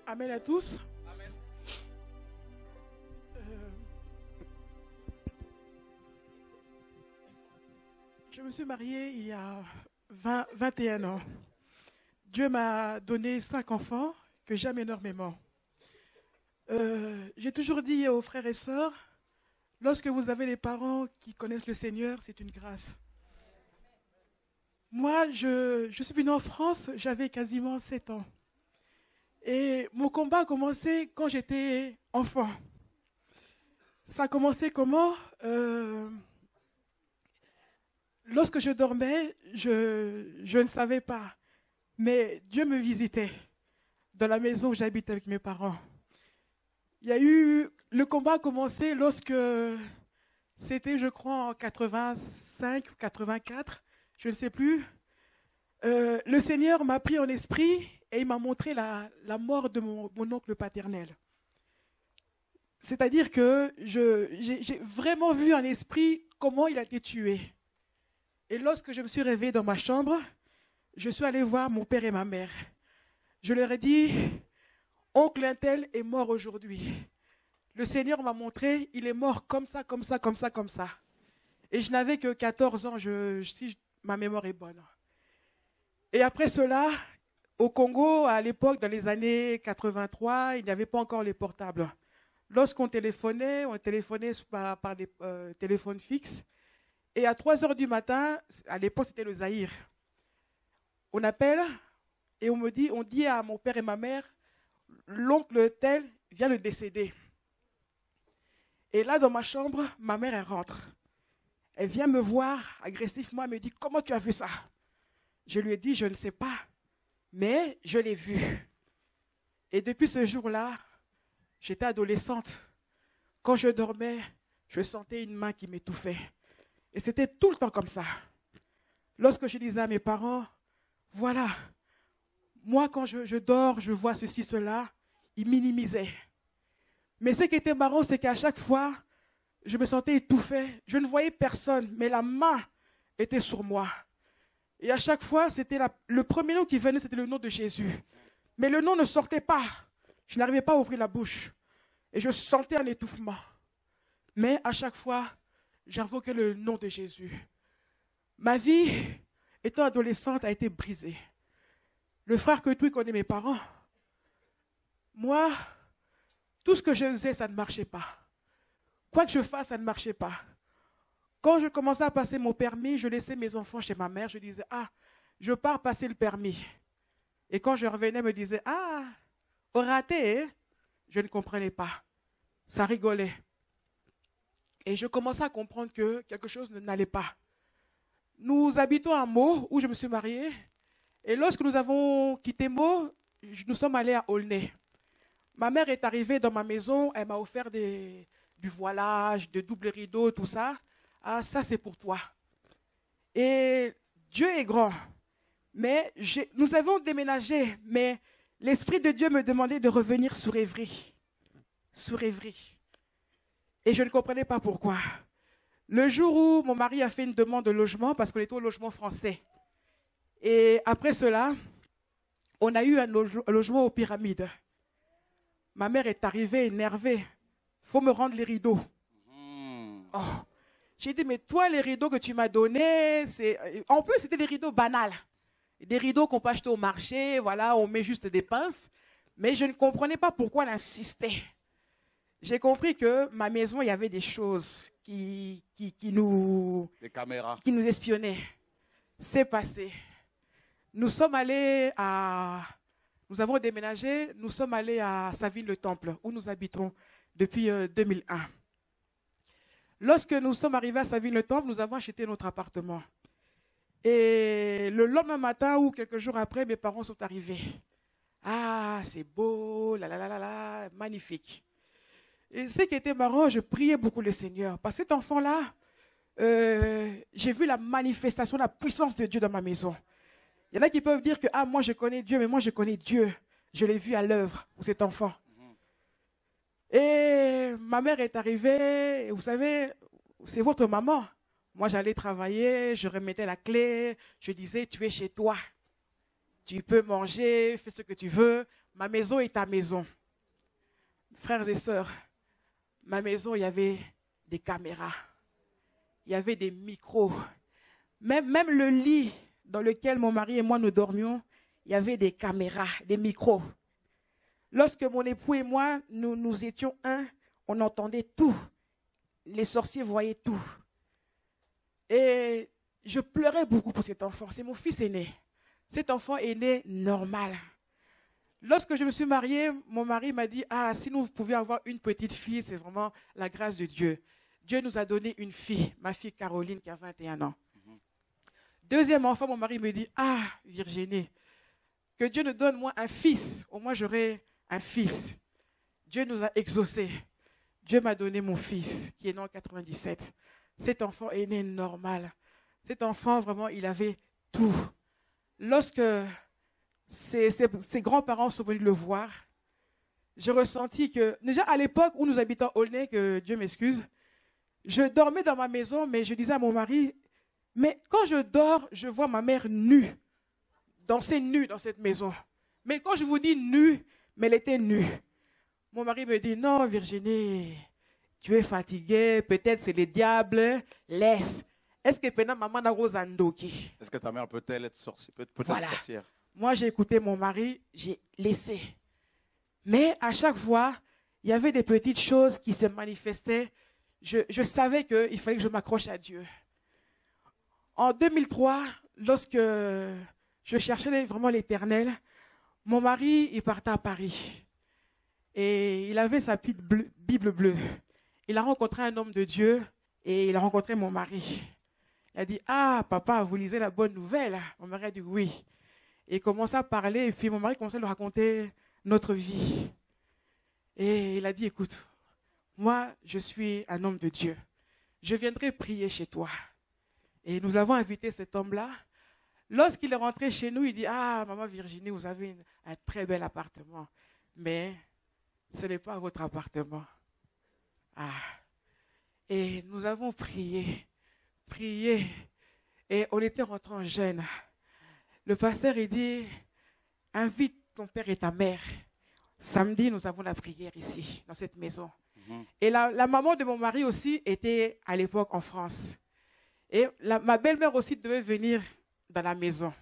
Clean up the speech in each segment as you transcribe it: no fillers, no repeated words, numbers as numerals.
Amen à tous. Amen. Je me suis mariée il y a 21 ans. Dieu m'a donné 5 enfants que j'aime énormément. J'ai toujours dit aux frères et sœurs, lorsque vous avez des parents qui connaissent le Seigneur, c'est une grâce. Moi, je suis venue en France, j'avais quasiment 7 ans. Et mon combat a commencé quand j'étais enfant. Ça a commencé comment? Lorsque je dormais, je ne savais pas. Mais Dieu me visitait dans la maison où j'habite avec mes parents. Le combat a commencé lorsque c'était, je crois, en 85 ou 84, je ne sais plus. Le Seigneur m'a pris en esprit et il m'a montré la mort de mon oncle paternel. C'est-à-dire que j'ai vraiment vu en esprit comment il a été tué. Et lorsque je me suis réveillée dans ma chambre, je suis allée voir mon père et ma mère. Je leur ai dit, oncle Intel est mort aujourd'hui. Le Seigneur m'a montré, il est mort comme ça, comme ça, comme ça, comme ça. Et je n'avais que 14 ans, si ma mémoire est bonne. Et après cela, au Congo, à l'époque, dans les années 83, il n'y avait pas encore les portables. Lorsqu'on téléphonait, on téléphonait par des téléphones fixes. Et à 3 heures du matin, à l'époque c'était le Zaïre, on appelle et on dit à mon père et ma mère, l'oncle tel vient de décéder. Et là dans ma chambre, ma mère elle rentre. Elle vient me voir agressivement, elle me dit, comment tu as vu ça? Je lui ai dit, je ne sais pas, mais je l'ai vu. Et depuis ce jour-là, j'étais adolescente. Quand je dormais, je sentais une main qui m'étouffait. Et c'était tout le temps comme ça. Lorsque je disais à mes parents, voilà, moi quand je dors, je vois ceci, cela, ils minimisaient. Mais ce qui était marrant, c'est qu'à chaque fois, je me sentais étouffée. Je ne voyais personne, mais la main était sur moi. Et à chaque fois, c'était le premier nom qui venait, c'était le nom de Jésus. Mais le nom ne sortait pas. Je n'arrivais pas à ouvrir la bouche. Et je sentais un étouffement. Mais à chaque fois, j'invoquais le nom de Jésus. Ma vie, étant adolescente, a été brisée. Le frère que tu connais mes parents. Moi, tout ce que je faisais, ça ne marchait pas. Quoi que je fasse, ça ne marchait pas. Quand je commençais à passer mon permis, je laissais mes enfants chez ma mère. Je disais, je pars passer le permis. Et quand je revenais, elle me disait, au raté, hein? Je ne comprenais pas. Ça rigolait. Et je commençais à comprendre que quelque chose n'allait pas. Nous habitons à Meaux, où je me suis mariée. Et lorsque nous avons quitté Meaux, nous sommes allés à Aulnay. Ma mère est arrivée dans ma maison, elle m'a offert du voilage, de double rideau, tout ça. Ça c'est pour toi. Et Dieu est grand. Mais nous avons déménagé, mais l'Esprit de Dieu me demandait de revenir sur Évry. Sur Évry. Et je ne comprenais pas pourquoi. Le jour où mon mari a fait une demande de logement, parce qu'on était au logement français. Et après cela, on a eu un logement aux Pyramides. Ma mère est arrivée énervée. Il faut me rendre les rideaux. Oh. J'ai dit, mais toi, les rideaux que tu m'as donnés, en plus, c'était des rideaux banals. Des rideaux qu'on peut acheter au marché, voilà, on met juste des pinces. Mais je ne comprenais pas pourquoi elle insistait. J'ai compris que ma maison, il y avait des choses qui nous espionnaient. C'est passé. Nous avons déménagé, nous sommes allés à Savines-le-Temple, où nous habitons depuis 2001. Lorsque nous sommes arrivés à Savines-le-Temple, nous avons acheté notre appartement. Et le lendemain matin ou quelques jours après, mes parents sont arrivés. C'est beau, magnifique. Et ce qui était marrant, je priais beaucoup le Seigneur. Parce que cet enfant-là, j'ai vu la manifestation, la puissance de Dieu dans ma maison. Il y en a qui peuvent dire que moi je connais Dieu, mais moi je connais Dieu. Je l'ai vu à l'œuvre pour cet enfant. Et ma mère est arrivée, et vous savez, c'est votre maman. Moi j'allais travailler, je remettais la clé, je disais tu es chez toi. Tu peux manger, fais ce que tu veux. Ma maison est ta maison. Frères et sœurs, ma maison, il y avait des caméras. Il y avait des micros. Même le lit dans lequel mon mari et moi nous dormions, il y avait des caméras, des micros. Lorsque mon époux et moi, nous étions un, on entendait tout. Les sorciers voyaient tout. Et je pleurais beaucoup pour cet enfant. C'est mon fils aîné. Cet enfant est né normal. Lorsque je me suis mariée, mon mari m'a dit, ah, si nous pouvions avoir une petite fille, c'est vraiment la grâce de Dieu. Dieu nous a donné une fille, ma fille Caroline, qui a 21 ans. Deuxième enfant, mon mari me dit, ah, Virginie, que Dieu nous donne moi un fils. Au moins, j'aurai un fils. Dieu nous a exaucés. Dieu m'a donné mon fils, qui est né en 97. Cet enfant est né normal. Cet enfant, vraiment, il avait tout. Lorsque ses grands-parents sont venus le voir, j'ai ressenti que, déjà à l'époque où nous habitons à Aulnay, que Dieu m'excuse, je dormais dans ma maison, mais je disais à mon mari, mais quand je dors, je vois ma mère nue, danser nue dans cette maison. Mais quand je vous dis nue, mais elle était nue. Mon mari me dit, non Virginie, tu es fatiguée, peut-être c'est le diable, laisse. Est-ce que pendant maman n'a rosandoki? Est-ce que ta mère peut-elle être sorcière? Voilà. Sorcière? Moi, j'ai écouté mon mari, j'ai laissé. Mais à chaque fois, il y avait des petites choses qui se manifestaient. Je savais qu'il fallait que je m'accroche à Dieu. En 2003, lorsque je cherchais vraiment l'Éternel, mon mari, il partait à Paris. Et il avait sa petite Bible bleue. Il a rencontré un homme de Dieu et il a rencontré mon mari. Il a dit, ah, papa, vous lisez la bonne nouvelle? Mon mari a dit oui. Et il commençait à parler et puis mon mari commençait à lui raconter notre vie. Et il a dit, écoute, moi, je suis un homme de Dieu. Je viendrai prier chez toi. Et nous avons invité cet homme-là. Lorsqu'il est rentré chez nous, il dit, ah, maman Virginie, vous avez un très bel appartement. Mais ce n'est pas votre appartement. Ah. Et nous avons prié. Et on était rentrés en jeûne. Le pasteur, il dit, invite ton père et ta mère. Samedi, nous avons la prière ici, dans cette maison. Et la maman de mon mari aussi était à l'époque en France. Et ma belle-mère aussi devait venir dans la maison.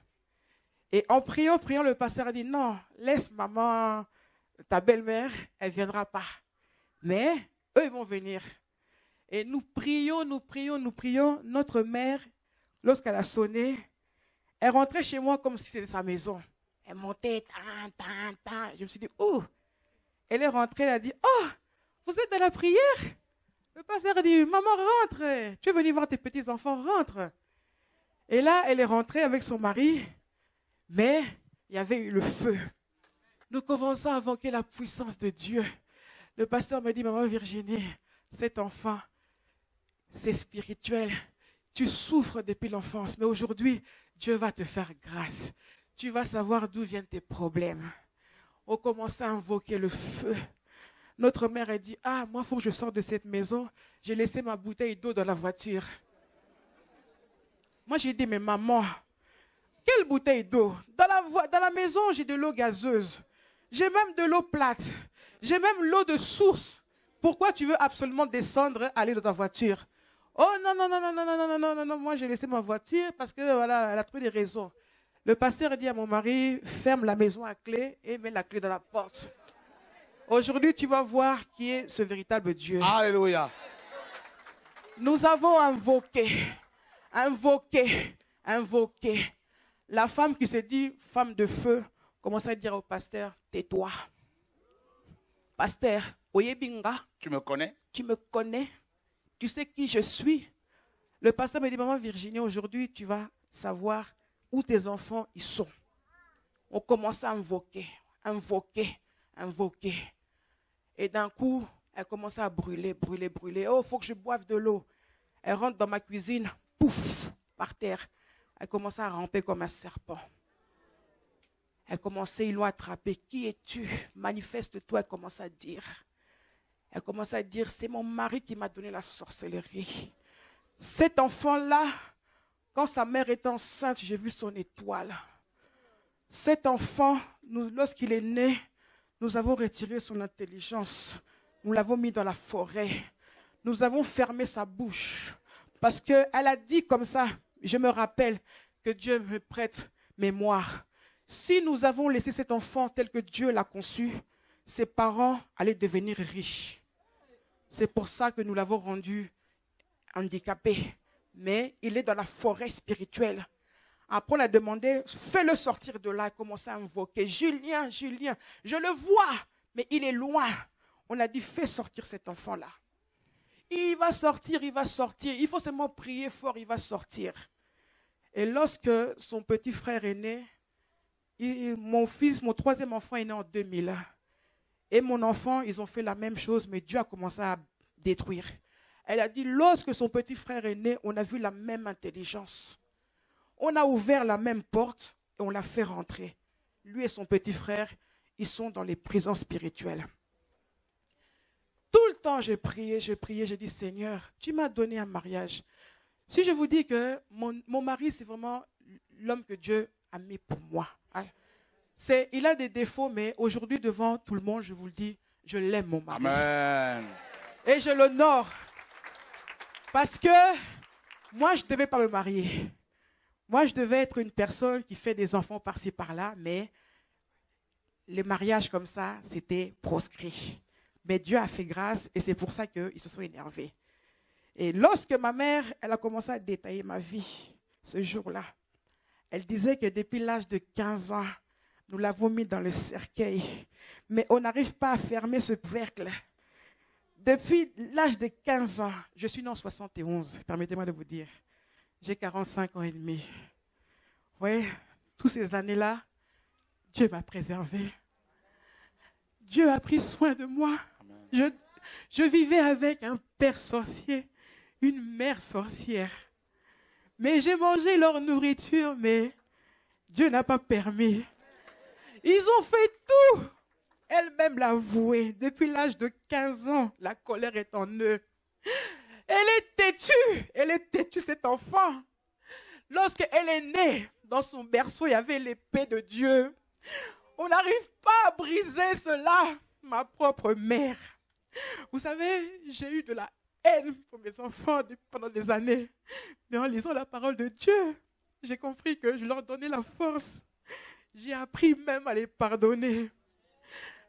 Et en priant, le pasteur a dit, non, laisse maman, ta belle-mère, elle ne viendra pas. Mais eux, ils vont venir. Et nous prions. Notre mère, lorsqu'elle a sonné, elle rentrait chez moi comme si c'était sa maison. Elle montait, Je me suis dit, oh. Elle est rentrée, elle a dit, oh, vous êtes dans la prière? Le pasteur a dit, maman, rentre. Tu es venue voir tes petits-enfants, rentre. Et là, elle est rentrée avec son mari, mais il y avait eu le feu. Nous commençons à invoquer la puissance de Dieu. Le pasteur me dit, maman Virginie, cet enfant, c'est spirituel. Tu souffres depuis l'enfance, mais aujourd'hui, Dieu va te faire grâce. Tu vas savoir d'où viennent tes problèmes. On commence à invoquer le feu. Notre mère a dit, ah, moi, il faut que je sorte de cette maison. J'ai laissé ma bouteille d'eau dans la voiture. Moi, j'ai dit, mais maman, quelle bouteille d'eau? Dans la maison, j'ai de l'eau gazeuse. J'ai même de l'eau plate. J'ai même l'eau de source. Pourquoi tu veux absolument descendre, aller dans ta voiture? Oh non, moi j'ai laissé ma voiture parce que voilà, elle a trouvé des raisons. Le pasteur a dit à mon mari, ferme la maison à clé et mets la clé dans la porte. Aujourd'hui, tu vas voir qui est ce véritable Dieu. Alléluia. Nous avons invoqué. La femme qui se dit femme de feu commence à dire au pasteur, tais-toi. Pasteur, Oyebinga. Tu me connais? Tu me connais? Tu sais qui je suis? Le pasteur me dit, maman Virginie, aujourd'hui, tu vas savoir où tes enfants ils sont. On commence à invoquer. Et d'un coup, elle commence à brûler. Oh, il faut que je boive de l'eau. Elle rentre dans ma cuisine, pouf, par terre. Elle commence à ramper comme un serpent. Elle commence, ils l'ont attrapée. Qui es-tu? Manifeste-toi, elle commence à dire. C'est mon mari qui m'a donné la sorcellerie. Cet enfant-là, quand sa mère est enceinte, j'ai vu son étoile. Cet enfant, lorsqu'il est né, nous avons retiré son intelligence. Nous l'avons mis dans la forêt. Nous avons fermé sa bouche. Parce qu'elle a dit comme ça, je me rappelle que Dieu me prête mémoire. Si nous avons laissé cet enfant tel que Dieu l'a conçu, ses parents allaient devenir riches. C'est pour ça que nous l'avons rendu handicapé. Mais il est dans la forêt spirituelle. Après, on a demandé, fais-le sortir de là et commencer à invoquer. Julien, Julien, je le vois, mais il est loin. On a dit, fais sortir cet enfant-là. Il va sortir, il va sortir. Il faut seulement prier fort, il va sortir. Et lorsque son petit frère est né, mon troisième enfant est né en 2000. Et mon enfant, ils ont fait la même chose, mais Dieu a commencé à détruire. Elle a dit, lorsque son petit frère est né, on a vu la même intelligence. On a ouvert la même porte et on l'a fait rentrer. Lui et son petit frère, ils sont dans les prisons spirituelles. Tout le temps, j'ai prié, j'ai dit, Seigneur, tu m'as donné un mariage. Si je vous dis que mon mari, c'est vraiment l'homme que Dieu a mis pour moi. Il a des défauts, mais aujourd'hui, devant tout le monde, je vous le dis, je l'aime, mon mari. Amen. Et je l'honore. Parce que moi, je ne devais pas me marier. Moi, je devais être une personne qui fait des enfants par-ci, par-là, mais les mariages comme ça, c'était proscrit. Mais Dieu a fait grâce et c'est pour ça qu'ils se sont énervés. Et lorsque ma mère, elle a commencé à détailler ma vie, ce jour-là, elle disait que depuis l'âge de 15 ans, nous l'avons mis dans le cercueil. Mais on n'arrive pas à fermer ce cercle. Depuis l'âge de 15 ans, je suis né en 71, permettez-moi de vous dire. J'ai 45 ans et demi. Vous voyez, toutes ces années-là, Dieu m'a préservé. Dieu a pris soin de moi. Je vivais avec un père sorcier, une mère sorcière. Mais j'ai mangé leur nourriture, mais Dieu n'a pas permis. Ils ont fait tout. Elle-même l'a avoué. Depuis l'âge de 15 ans, la colère est en eux. Elle est têtue cet enfant. Lorsqu'elle est née, dans son berceau, il y avait l'épée de Dieu. On n'arrive pas à briser cela, ma propre mère. Vous savez, j'ai eu de la haine pour mes enfants pendant des années. Mais en lisant la parole de Dieu, j'ai compris que je leur donnais la force. J'ai appris même à les pardonner.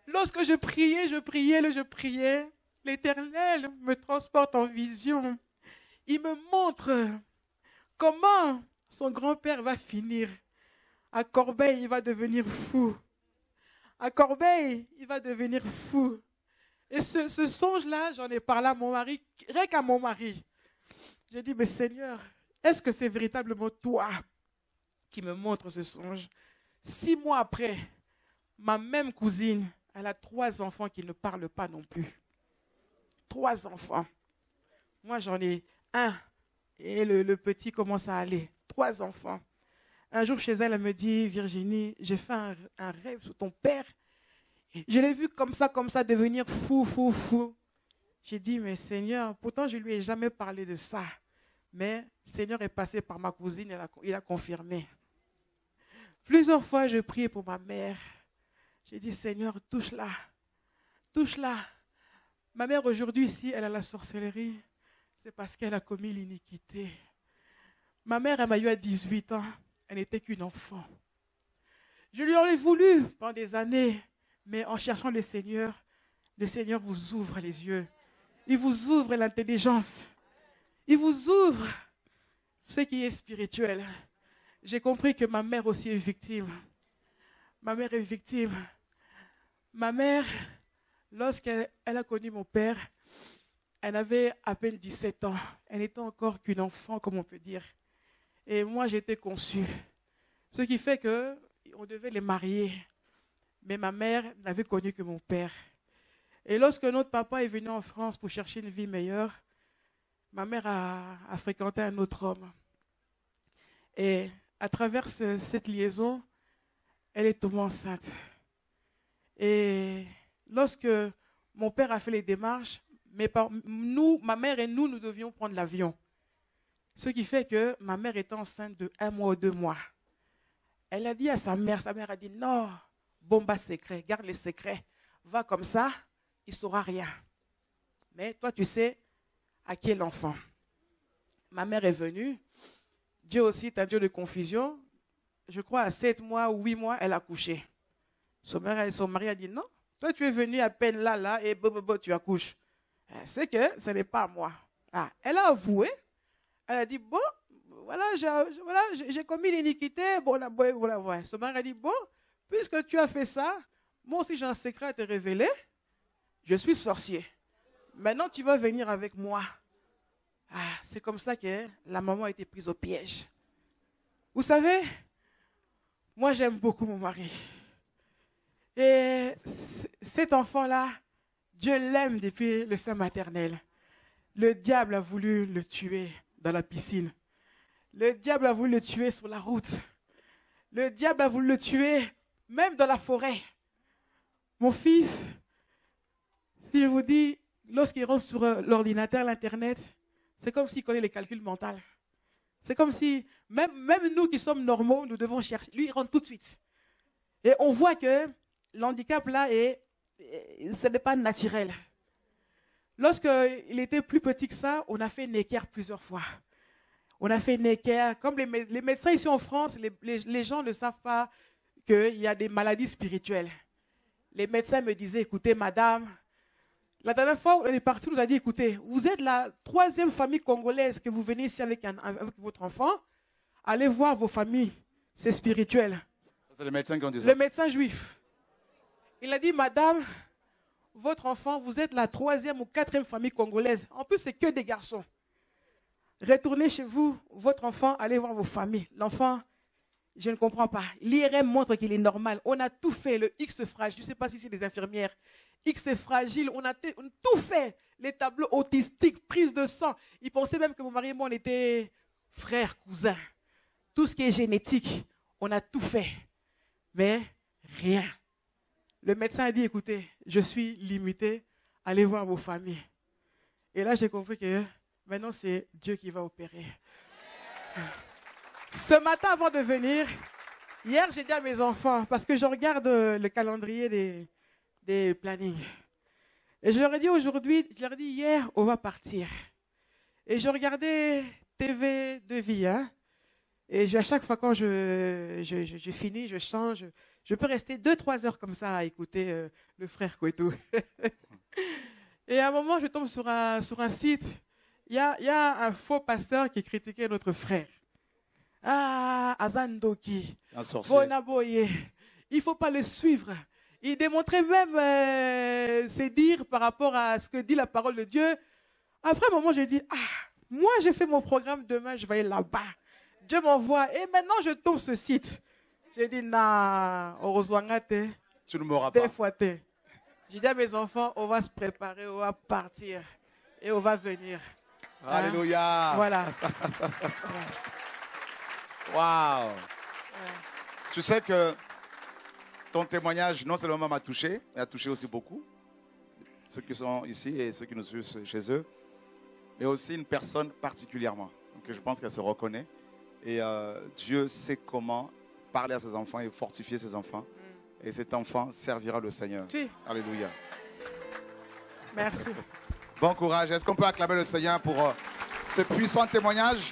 Lorsque je priais, l'Éternel me transporte en vision. Il me montre comment son grand-père va finir. À Corbeil, il va devenir fou. À Corbeil, il va devenir fou. Et ce songe-là, j'en ai parlé à mon mari, rien qu'à mon mari. J'ai dit, mais Seigneur, est-ce que c'est véritablement toi qui me montres ce songe? 6 mois après, ma même cousine, elle a 3 enfants qui ne parlent pas non plus. 3 enfants. Moi, j'en ai 1. Et le petit commence à aller. 3 enfants. Un jour, chez elle, elle me dit, Virginie, j'ai fait un rêve sur ton père. Je l'ai vu comme ça, devenir fou. J'ai dit, mais Seigneur, pourtant, je ne lui ai jamais parlé de ça. Mais Seigneur est passé par ma cousine, il a confirmé. Plusieurs fois, je priais pour ma mère. J'ai dit, Seigneur, touche-la. Touche-la. Ma mère, aujourd'hui, ici, elle a la sorcellerie. C'est parce qu'elle a commis l'iniquité. Ma mère, elle m'a eu à 18 ans. Elle n'était qu'une enfant. Je lui en ai voulu pendant des années. Mais en cherchant le Seigneur vous ouvre les yeux. Il vous ouvre l'intelligence. Il vous ouvre ce qui est spirituel. J'ai compris que ma mère aussi est victime. Ma mère est victime. Ma mère, lorsqu'elle a connu mon père, elle avait à peine 17 ans. Elle n'était encore qu'une enfant, comme on peut dire. Et moi, j'étais conçue. Ce qui fait qu'on devait les marier. Mais ma mère n'avait connu que mon père. Et lorsque notre papa est venu en France pour chercher une vie meilleure, ma mère a fréquenté un autre homme. Et à travers cette liaison, elle est tombée enceinte. Et lorsque mon père a fait les démarches, ma mère et nous devions prendre l'avion. Ce qui fait que ma mère était enceinte de 1 mois ou 2 mois. Elle a dit à sa mère a dit non, bomba secret, garde les secrets. va comme ça, il ne saura rien. Mais toi, tu sais à qui est l'enfant. Ma mère est venue. Dieu aussi est un Dieu de confusion. Je crois à 7 mois ou 8 mois, elle a couché. Son mari a dit non. Toi, tu es venu à peine là, et tu accouches. C'est que ce n'est pas moi. Ah, elle a avoué. Elle a dit, bon, voilà, j'ai commis l'iniquité. Voilà. Son mari a dit, bon, puisque tu as fait ça, moi aussi j'ai un secret à te révéler. Je suis sorcier. Maintenant, tu vas venir avec moi. Ah, c'est comme ça que la maman a été prise au piège. Vous savez, moi j'aime beaucoup mon mari. Et cet enfant-là, Dieu l'aime depuis le sein maternel. Le diable a voulu le tuer dans la piscine. Le diable a voulu le tuer sur la route. Le diable a voulu le tuer même dans la forêt. Mon fils, si je vous dis, lorsqu'il rentre sur l'ordinateur, l'Internet, c'est comme s'il connaît les calculs mentaux. C'est comme si, même nous qui sommes normaux, nous devons chercher. Lui, il rentre tout de suite. Et on voit que l'handicap là, ce n'est pas naturel. Lorsqu'il était plus petit que ça, on a fait Necker plusieurs fois. On a fait Necker. Comme les médecins ici en France, les gens ne savent pas qu'il y a des maladies spirituelles. Les médecins me disaient, écoutez, madame, la dernière fois, on est parti, on nous a dit, écoutez, vous êtes la 3e famille congolaise que vous venez ici avec votre enfant. Allez voir vos familles, c'est spirituel. C'est le médecin qui ont dit ça. Le médecin juif. Il a dit, madame, votre enfant, vous êtes la 3e ou 4e famille congolaise. En plus, c'est que des garçons. Retournez chez vous, votre enfant, allez voir vos familles. L'enfant, je ne comprends pas. L'IRM montre qu'il est normal. On a tout fait, le X fragile. Je ne sais pas si c'est des infirmières. X est fragile, on a tout fait. Les tableaux autistiques, prise de sang. Il pensait même que mon mari et moi, on était frères, cousins. Tout ce qui est génétique, on a tout fait. Mais rien. Le médecin a dit, écoutez, je suis limité, allez voir vos familles. Et là, j'ai compris que maintenant, c'est Dieu qui va opérer. Ce matin, avant de venir, hier, j'ai dit à mes enfants, parce que je regarde le calendrier des plannings. Et je leur ai dit aujourd'hui, je leur ai dit hier, on va partir. Et je regardais TV de vie, hein. Et à chaque fois quand je finis, je change, je peux rester 2-3 heures comme ça à écouter le frère Kouetou. Et à un moment, je tombe sur un site, il y a un faux pasteur qui critiquait notre frère. Ah, Azandoki, Bonaboye, il ne faut pas le suivre. Il démontrait même ses dires par rapport à ce que dit la parole de Dieu. Après un moment, j'ai dit, moi j'ai fait mon programme, demain je vais aller là-bas. Dieu m'envoie. Et maintenant, je tombe ce site. J'ai dit, heureusement, tu ne m'auras pas. Des fois, j'ai dit à mes enfants, on va se préparer, on va partir. Et on va venir. Alléluia. Voilà. Waouh. Tu sais que ton témoignage, non seulement m'a touché, mais a touché aussi beaucoup. Ceux qui sont ici et ceux qui nous suivent chez eux. Mais aussi une personne particulièrement. Donc je pense qu'elle se reconnaît. Et Dieu sait comment parler à ses enfants et fortifier ses enfants. Et cet enfant servira le Seigneur. Oui. Alléluia. Merci. Bon courage. Est-ce qu'on peut acclamer le Seigneur pour ce puissant témoignage?